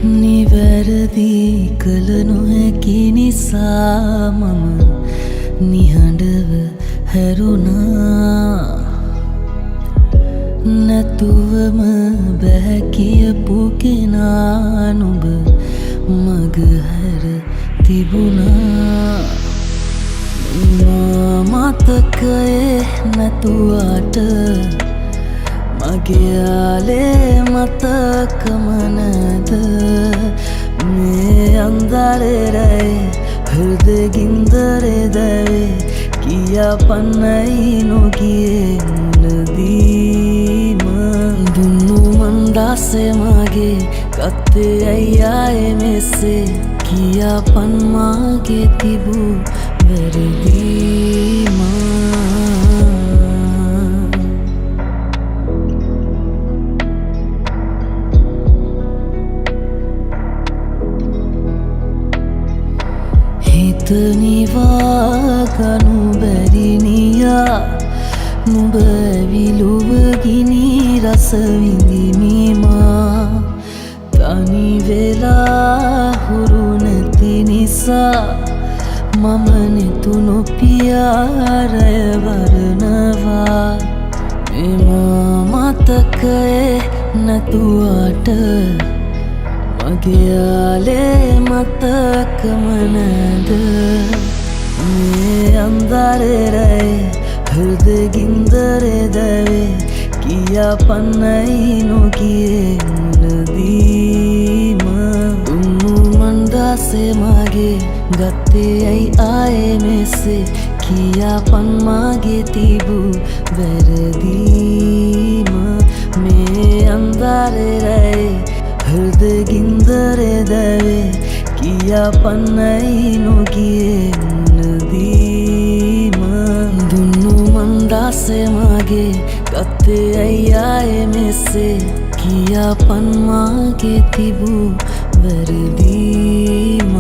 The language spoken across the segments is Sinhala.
නිවැරදි කළ නොහැකි නිසා මම නිහඬව හැරුණා. නැතුවම බැහැ කියපු කෙනා නුඹ මග හැර තිබුණා. මතකයේ නැතුවට මගේ යාලේ මතකම නැද? මේ අන්දරේ හෘද ගින්දරේ දැවේ කියා පන්නයි නොගියේ මුලදීම. දුන්නු මන්දාසේ මගේ ගත්තේ අයියායේ මෙසේ කියා පන් මාගේ තිබූ වැරදීම. හිත නිවාගනු බැරි නියා නුඹ ඇවිලුව ගිනි රස විඳිමිමා. තනි වෙලා හුරු නැති නිසා මම නෙතු නොපියාරය වරනවා. මෙම මතකයේ නැතුවට මගේ යාලේ මතකම නැද? මේ අන්දරේ හෘද ගින්දරේ දැවේ කියා පන්නයි නොගියේ මුලදීම. දුන්නු මන්දාසේ මගේ ගත්තේ ඇයි ආයේ මෙසේ කියා පන් මාගේ තිබූ වැරදීම. මේ අන්දරේ හෘද ගින්දරේ දැවේ කියා පන්නයි නොගියේ මුලදීම. දුන්නු මන්දාසේ මගේ ගත්තේ ඇයි ආයේ මෙසේ කියා පන් මාගේ තිබූ වැරදීම.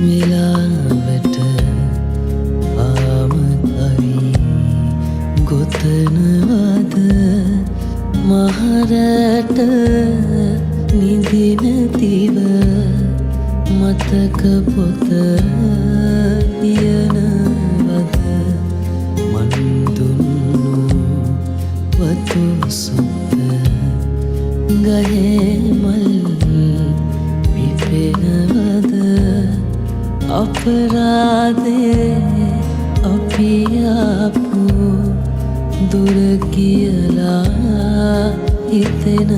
වෙලාවට ආම කවි ගොතනවද මහරට නිදින දිව මතක පොත ලියනවද? මන් දුන්නු වතු සුප ගහේ මල් පිපෙනවද? අපරාධේ අපි ආපු දුර කියලා හිතෙනවද?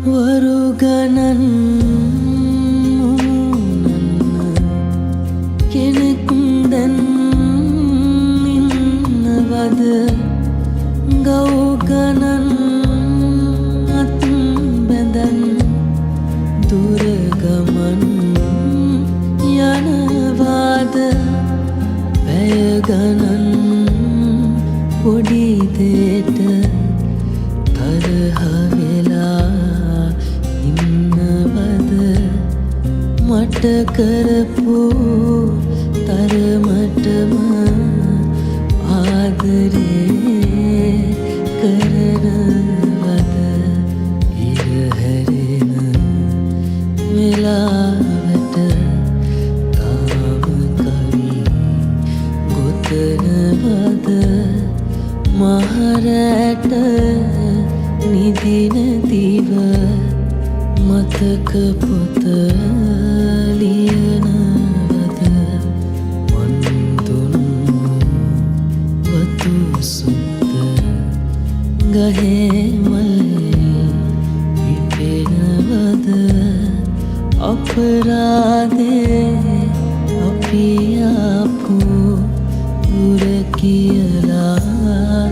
වරු ගණන් ගව් ගණන් අත් බැඳන් දුර ගමන් යනවාද? පැය ගණන් පොඩි දේට තරහ වෙලා ඉන්නවද? මට කරපු තරමටම ආදරේ කරනවද? ඉර හැරෙන වෙලාවට තාම කවි ගොතනවද? මහරට නිදින දිව මතක පොත ලියනවද? මන් දුන්නු වතු සුප ගහේ මල් පිපෙනවද? අපරාධේ අපි ආපු දුර කියලා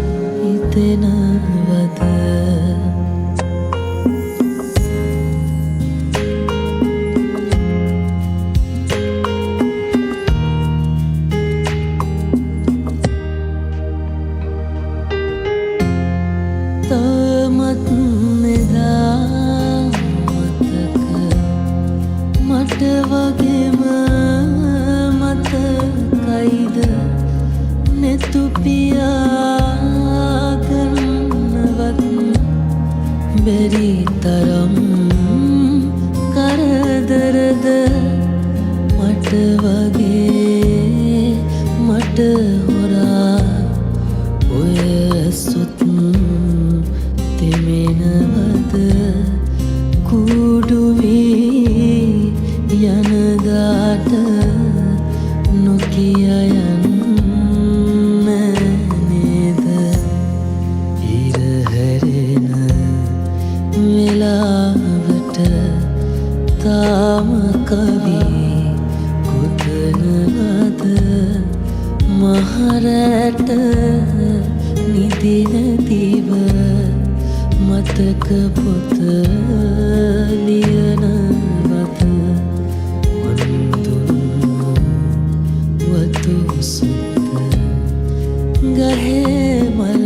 පියාගන්නවත් බැරි තරම් කරදරද මට වගේ මට හොරා ඔය සුත් තෙමෙනවද කුඩු වී යනදාට නොකිය යන්න නේද ඉර හැරෙන වෙලාවට තාම කවි කොතනවද මහරැට නිදිනතිව මතක පොත ලියනවද වන්දුන්නු වතු සුත්ත ගහේ මල්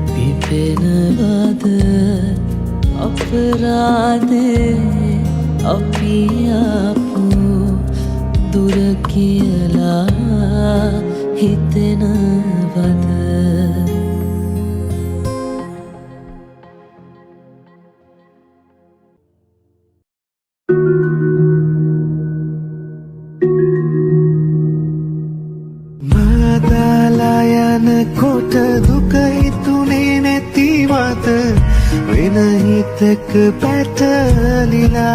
පිපෙනවද අපරාධේ අපි ආපු දුර කියලා හිතෙනවද මාදාලා යනකොට දුක හිතුනේ නැතිවද වෙන හිතක පැටලිලා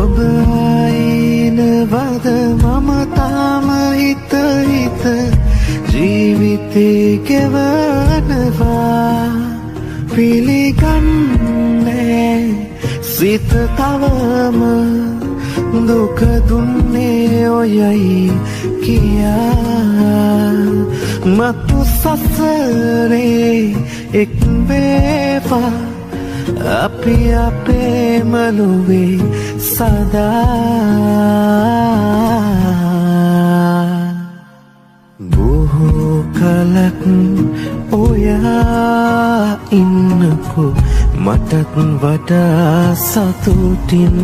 ඔබ ආයිනවද මම තාම හිත හිත ජීවිතේ ගෙවනවා පිළිගන්නේ සිත තවම දුක දුන්නේ ඔයයි කියා මතු සසරේ එක් වේවා අපි අපේම ලොවේ සදා බොහෝ කලක් ඔයා ඉන්නකෝ මටත් වඩා සතුටින්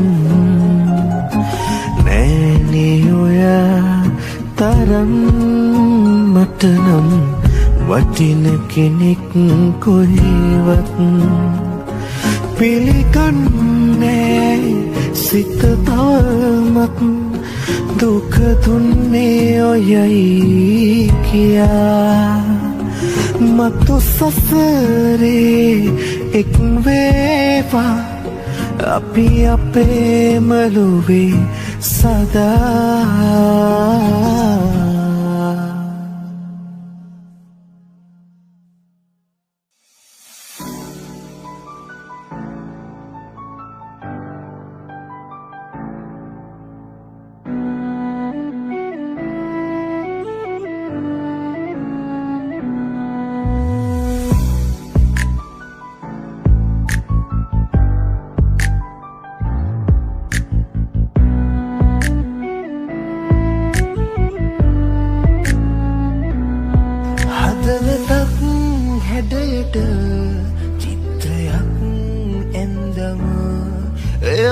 නෑනේ ඔයා තරම් මට නම් වටින කෙනෙක් කොහෙවත් පිළිගන්නේ සිත තවමත් දුක දුන්නේ ඔයයි කියා මතු සසරේ එක් වේවා අපි අපේම ලොවේ සදා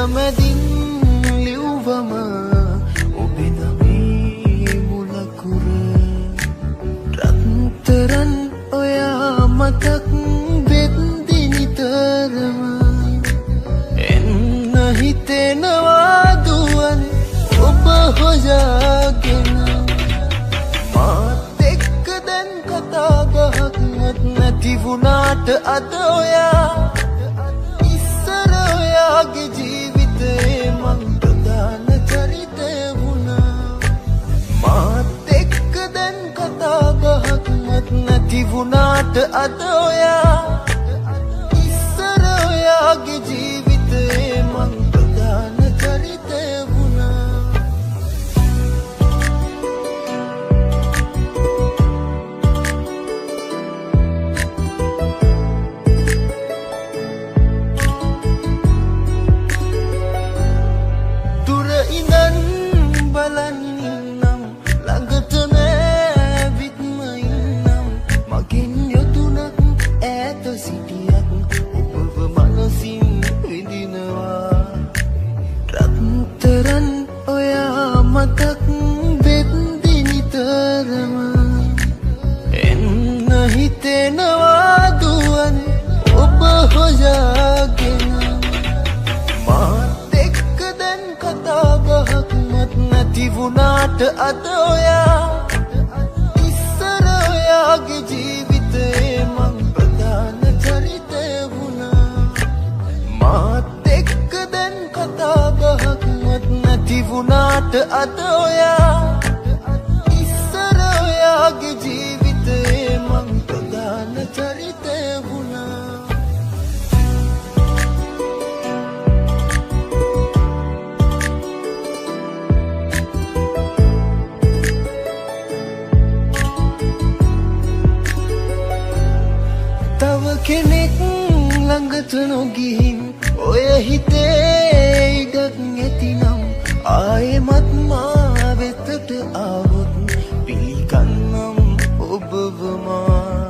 මැදින් ලිව්වම ඔබේ නමේ මුලකුර රත්තරන් ඔයා මතක් වෙද්දි නිතරම එන්න හිතෙනවා දුවන ඔබ හොයාගෙන මාත් එක්ක දැන් කතා බහක් නැති වුණාට අද ඔයා ඉස්සර ඔයාගේ ජීවිතේ මං ප්‍රධාන චරිතය වුණා මාත් එක්ක දැන් කතා බහක් නැති වුණාට අද ඔයා ඉස්සර ඔයාගේ ජීවිතේ මං ප්‍රධාන චරිතය වුණා මතක් වෙද්දි නිතරම නැති වුණාට අද ඔයා ඉස්සර ඔයාගේ ජීවිතේ මං ප්‍රධාන චරිතය වුණා මාත් එක්ක දැන් කතා බහක්වත් නැති වුණාට අද ඔයා ඉස්සර ඔයාගේ ජීවිතේ මං ප්‍රධාන චරිතය වුණා කෙනෙක් ළඟට නොගිහින් ඔය හිතේ ඉඩක් නැතිනම් ආයෙමත් මා වෙතට ආවොත් පිළිගන්නම් ඔබවමා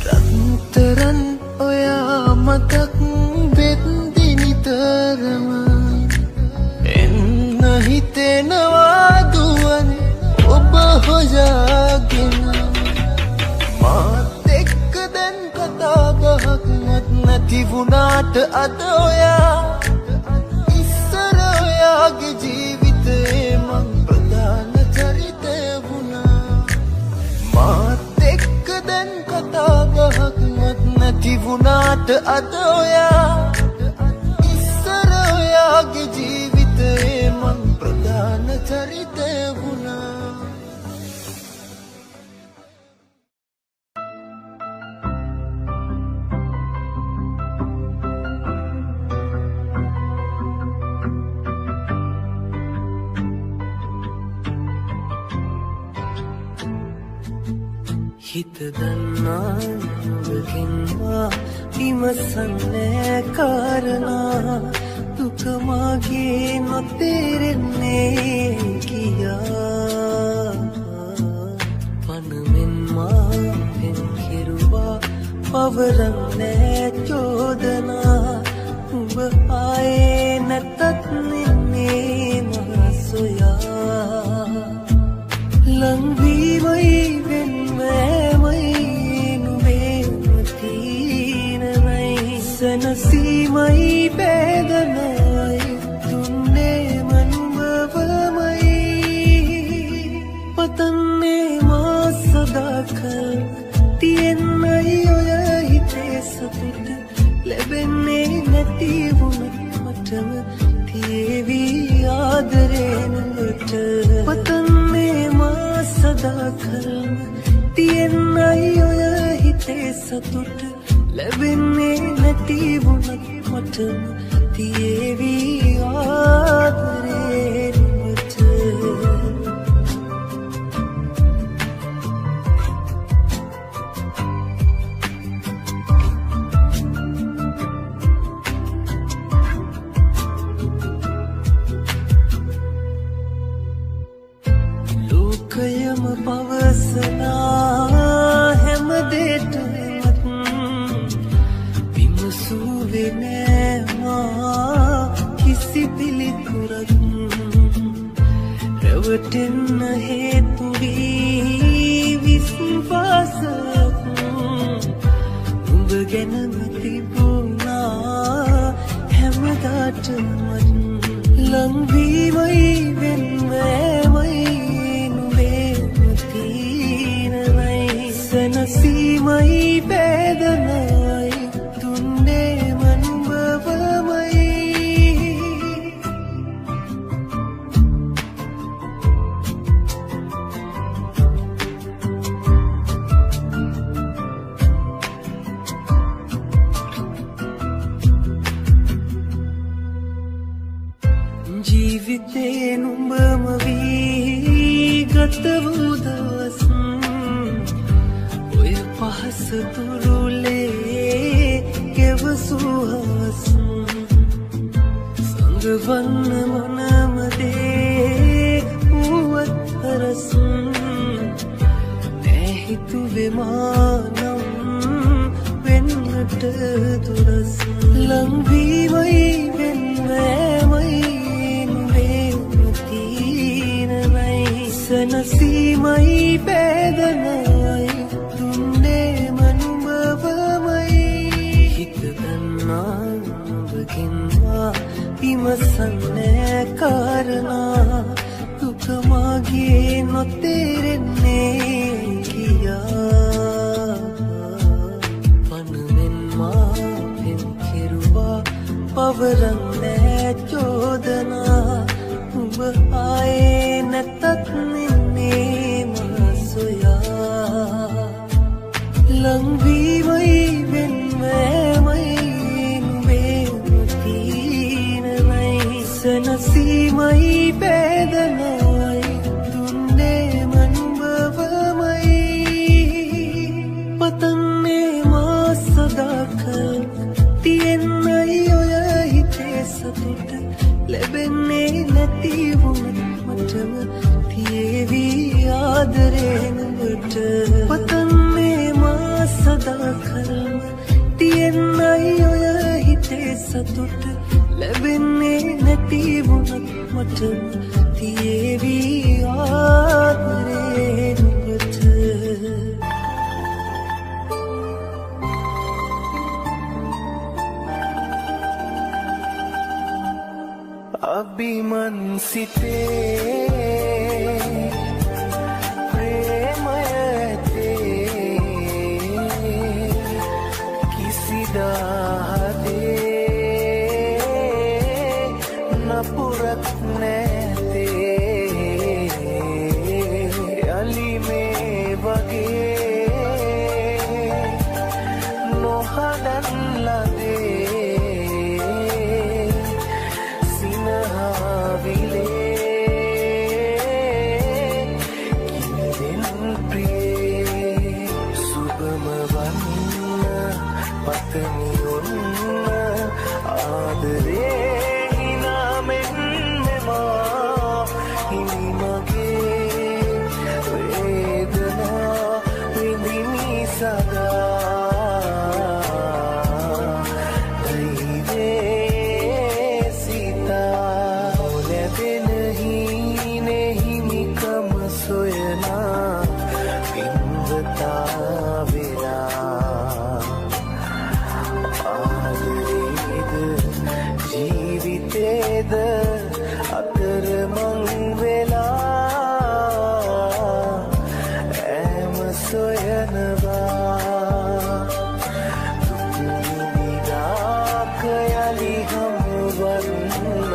රත්තරන් ඔයා මතක් වෙද්දි නිතරම එන්න හිතෙනවා දුවන් ඔබ හොයාගෙන බහක්වත් නැති වුණාට අද ඔයා ඉස්සර ඔයාගේ ජීවිතේ මං ප්‍රධාන චරිතය වුණා මාත් එක්ක දැන් කතා බහක්වත් නැති වුණාට අද ඔයා ඉස්සර ඔයාගේ ජීවිතේ මං ප්‍රධාන චරිතය වුණා හිත දන්නා නුඹගෙන්වා විමසන්නේ කාරණා දුක මාගේ නොතේරෙන්නේ කියා පනමෙන් මා පෙන් කෙරුවා පවරන්නේ චෝදනා උඹ ආයේ නැතත් නෙන්නේ මා සොයා ලංවීමයි සනසීමයි බේදනයි දුන්නේ මනුඹවමයි පතන්නේ මා සදාකල් තියෙන්නයි ඔය හිතේ සතුට ලැබෙන්නේ නැති වුණත් මටම තියේවි ආදරේ නුඹට පතන්නේ මා සදාකල් තියෙන්නයි ඔය හිතේ සතුට ලැබෙන්නේ නැති වුණත් මටම තියේවි ආදරේ නුඹට ලෝකයම පවසනා හැම දෙයකටම කිසි පිළිතුරක් රැවටෙන්න හේතු වී විශ්වාසයක් උඹ ගැනම තිබුණා හැමදාටම ලංවීමයි වෙන්වෑමයි නුඹේම තීරණයි සනසීමයි බේදනයි ජීවිතේ නුඹම වී ගත වූ දවස් ඔය පහස තුරුලේ ගෙවසූ හවස් සංගවන්න මොනම දේ වුවත් හරස් නැහිතුවේ මානම් වෙන්නට දුරස් ලංවීමයි වෙන්වෑමයි සනසීමයි බේදනයි දුන්නේ මනුඹවමයි හිත දන්නා නුඹගෙන්වා විමසන්නේ කාරණා දුක නොතේරෙන්නේ කියා පනවෙන් මා පෙම් කෙරුවා පවරන්නේ චෝදනා උඹ ආයේ නැතත් නින්නේ මා සොයා ලංවීමයි වෙන්වෑමයි නුඹේ නොතිනනයි සැනසීමයි වේදනයි දුන්නේ මනුඹවමයි පතන්නේ මා සදාකල් තියෙන්නයි ඔය හිතේ සතුට ලැබෙන්නේ නැති වුණත් මටම තියේවි ආදරේ නුඹට පතන්නේ මා සදාකල්ම තියෙන්නයි ඔය හිතේ සතුට ලැබෙන්නේ නැති වුණත් මටම තියේවි ආදරේ නුඹට අභිමන් සිතේ ප්‍රේමය ඇතේ කිසිදාදේ නපුරක් නැතේ අලි මේ වගේ නොහඩන් ලදේ පතමි ඔන්න ආදරේ හිනාමෙන් මෙමා හිමි මගේ වේදනා විඳිමි සදා දෛවේ සිතා ලැබෙන හීනේ හිමිකම සොයනා පින්වතා වෙලා ජීවිතේද අතරමං වෙලා ඇම සොයනවා දුක්විඳාක යලි හමුවන්න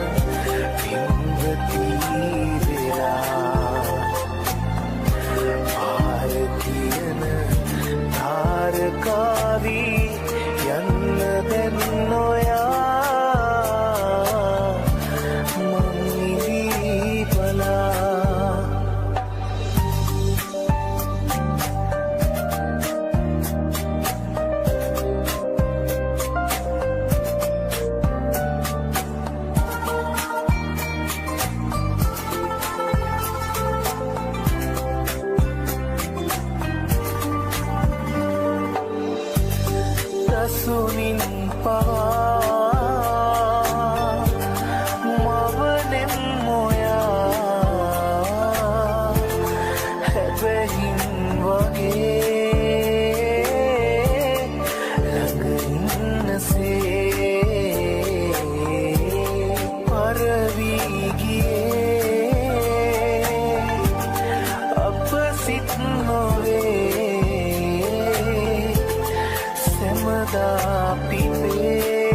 පින්වතී වෙලා පාර තියෙන තාරකාවී යන්න දැන් නොයා සුනින් පවා මවනෙන් මොයා හැබැහින් වගේ ළඟඉන්නසේ පරවී ගියේ අප සිත් නොවේ සැමදා පිපේ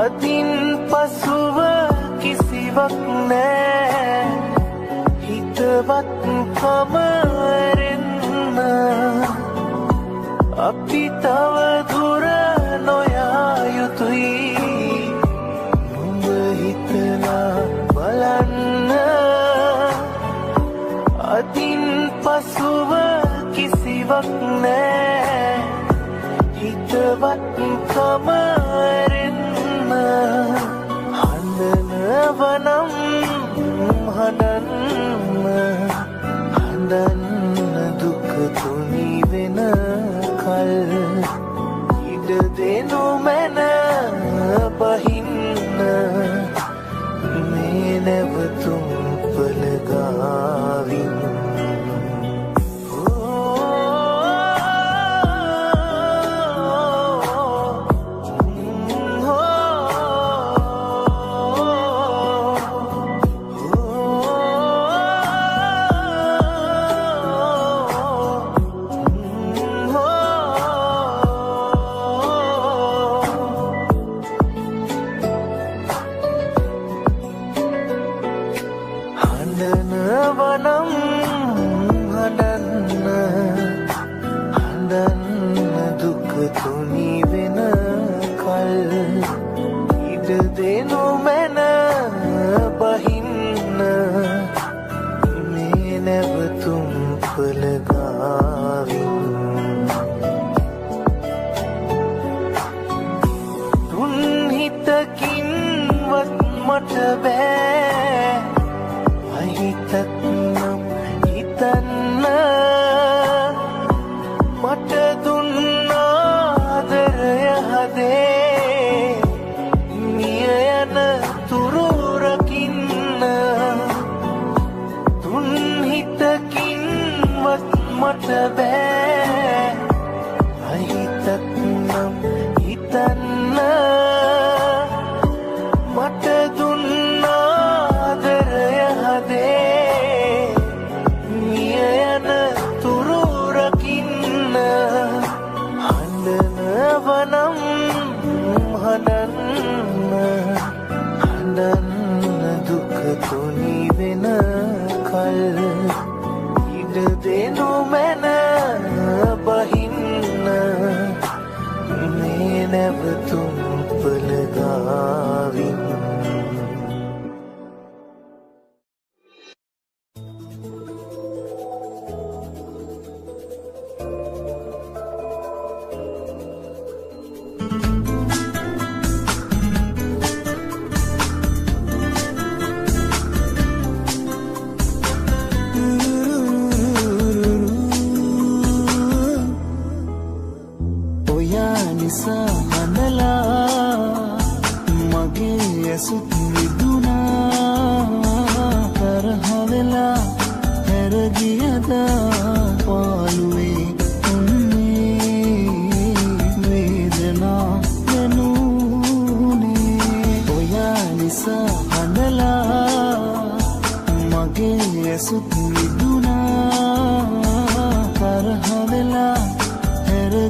අදින් පසුව කිසිවක් නෑ හිතවත් කමරෙන්න අපි තව දුර නොයා යුතුයි නුඹ හිතලා බලන්න අදින් පසුව කිසිවක් නෑ හිතවත් කමරෙන්න හඳනවනම් හඳන්න දුක තුනි වෙන කල් ඉඩ දෙනු මැන බහින්න මේ නැවතුම් පලගාවින්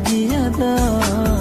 Giyada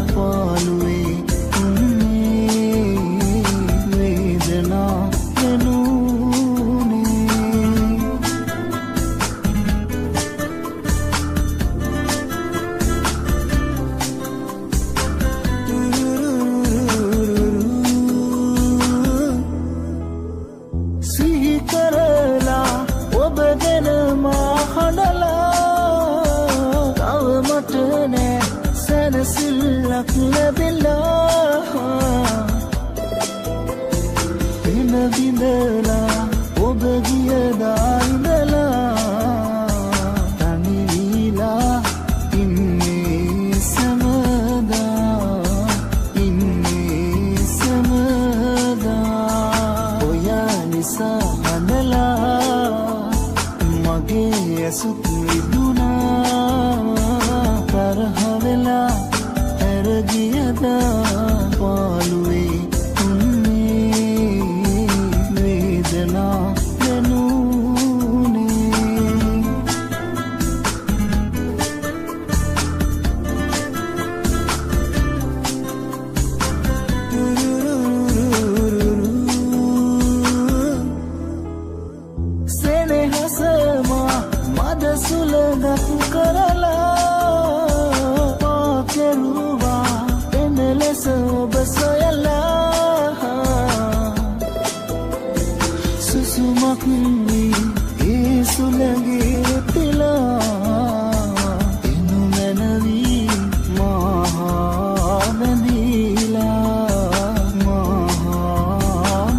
ඔබ සොයලා සුසුමක් වී ඒ සුළඟේ තිලා එනු මැනවී මහා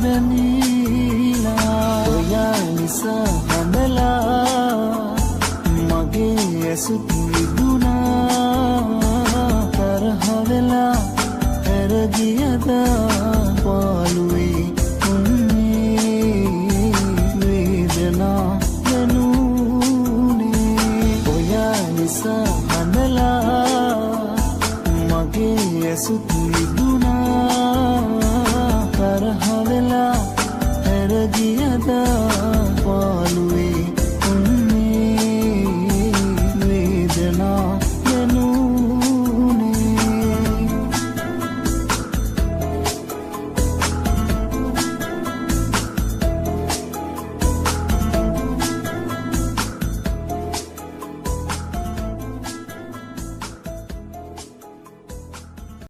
බැඳීලා ඔයා නිසා හඬලා මගේ ඇසුත් විදුනා තරහ වෙලා හැර ගියද පාළුවේ